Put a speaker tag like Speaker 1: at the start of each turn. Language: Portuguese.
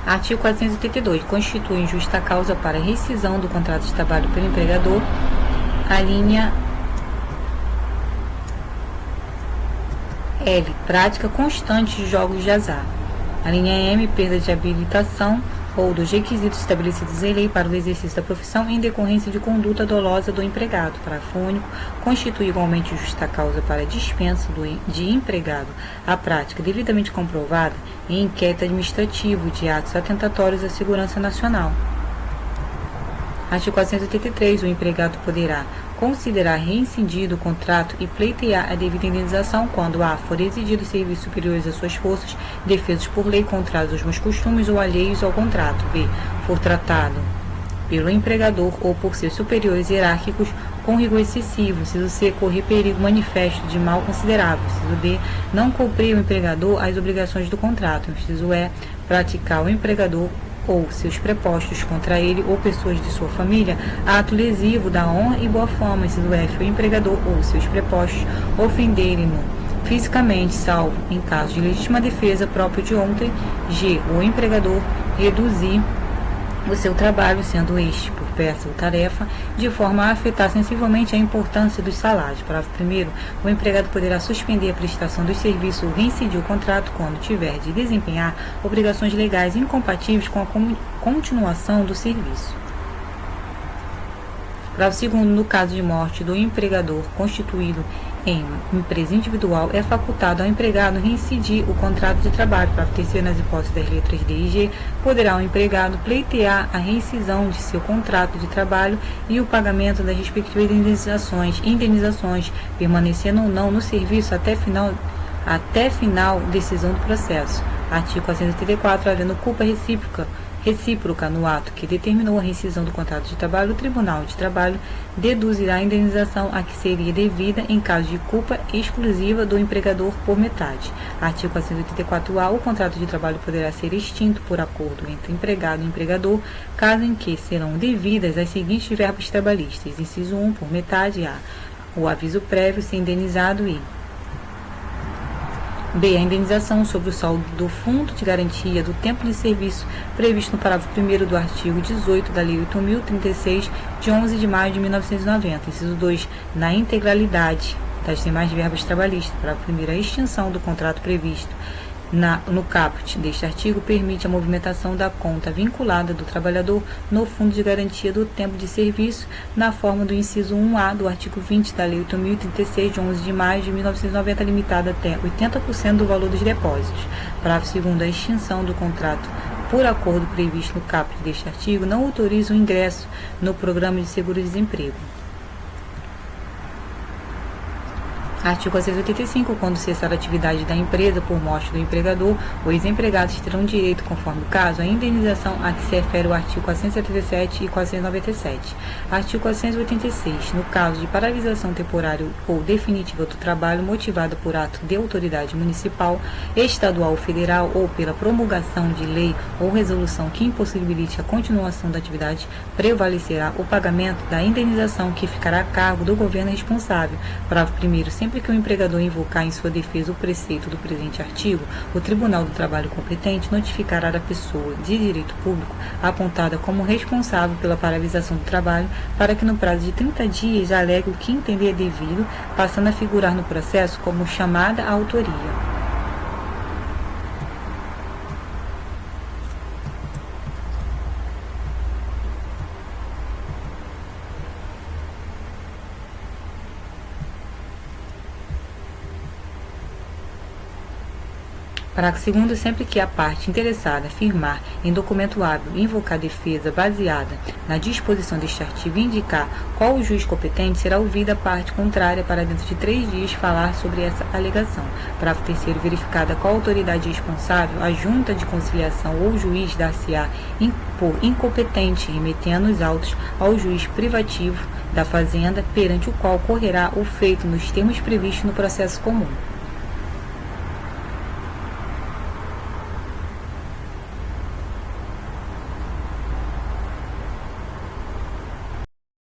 Speaker 1: Artigo 482. Constitui injusta causa para rescisão do contrato de trabalho pelo empregador. A linha L. Prática constante de jogos de azar. A linha M. Perda de habilitação ou dos requisitos estabelecidos em lei para o exercício da profissão em decorrência de conduta dolosa do empregado. Parágrafo único. Constitui igualmente justa causa para dispensa de empregado a prática devidamente comprovada em inquérito administrativo de atos atentatórios à segurança nacional. Artigo 483. O empregado poderá considerar reincindido o contrato e pleitear a devida indenização quando a for exigido serviços superiores às suas forças, defesos por lei contrários aos bons costumes ou alheios ao contrato. B. For tratado pelo empregador ou por seus superiores hierárquicos com rigor excessivo. Inciso C. Correr perigo manifesto de mal considerável. Inciso D. Não cumprir o empregador as obrigações do contrato. Inciso E. Praticar o empregador ou seus prepostos contra ele ou pessoas de sua família, ato lesivo da honra e boa fama. Inciso F. O empregador ou seus prepostos ofenderem-no fisicamente, salvo em caso de legítima defesa próprio de outrem. G. O empregador reduzir o seu trabalho, sendo este, por peça ou tarefa, de forma a afetar sensivelmente a importância dos salários. Parágrafo 1º. O empregado poderá suspender a prestação dos serviços ou reincidir o contrato quando tiver de desempenhar obrigações legais incompatíveis com a continuação do serviço. Parágrafo 2º. No caso de morte do empregador constituído em empresa individual, é facultado ao empregado reincidir o contrato de trabalho. Parágrafo 3º. Nas hipóteses das letras D e G, poderá o empregado pleitear a rescisão de seu contrato de trabalho e o pagamento das respectivas indenizações, permanecendo ou não no serviço até final decisão do processo. Artigo 484. Havendo culpa recíproca no ato que determinou a rescisão do contrato de trabalho, o Tribunal de Trabalho deduzirá a indenização a que seria devida em caso de culpa exclusiva do empregador por metade. Artigo 484-A. O contrato de trabalho poderá ser extinto por acordo entre empregado e empregador, caso em que serão devidas as seguintes verbas trabalhistas. Inciso 1, por metade, A. O aviso prévio ser indenizado e B. A indenização sobre o saldo do Fundo de Garantia do Tempo de Serviço previsto no parágrafo 1º do artigo 18 da Lei 8.036, de 11 de maio de 1990. Inciso 2. Na integralidade das demais verbas trabalhistas. Parágrafo 1º. A extinção do contrato previsto no caput deste artigo permite a movimentação da conta vinculada do trabalhador no Fundo de Garantia do Tempo de Serviço, na forma do inciso 1A do artigo 20 da Lei 8.036, de 11 de maio de 1990, limitada até 80% do valor dos depósitos. Parágrafo 2º. A extinção do contrato por acordo previsto no caput deste artigo não autoriza o ingresso no Programa de Seguro-Desemprego. Artigo 485. Quando cessar a atividade da empresa por morte do empregador, os empregados terão direito, conforme o caso, à indenização a que se refere o artigo 477 e 497. Artigo 486. No caso de paralisação temporária ou definitiva do trabalho motivada por ato de autoridade municipal, estadual ou federal ou pela promulgação de lei ou resolução que impossibilite a continuação da atividade, prevalecerá o pagamento da indenização que ficará a cargo do governo responsável. Parágrafo 1º. Sempre que o empregador invocar em sua defesa o preceito do presente artigo, o Tribunal do Trabalho competente notificará a pessoa de direito público apontada como responsável pela paralisação do trabalho para que no prazo de 30 dias alegue o que entender devido, passando a figurar no processo como chamada à autoria. Parágrafo 2º. Sempre que a parte interessada afirmar em documento hábil invocar defesa baseada na disposição deste artigo e indicar qual o juiz competente, será ouvida a parte contrária para dentro de 3 dias falar sobre essa alegação. Parágrafo 3º. Verificada qual autoridade responsável, a junta de conciliação ou juiz dar-se-á por incompetente, remetendo os autos ao juiz privativo da Fazenda, perante o qual ocorrerá o feito nos termos previstos no processo comum.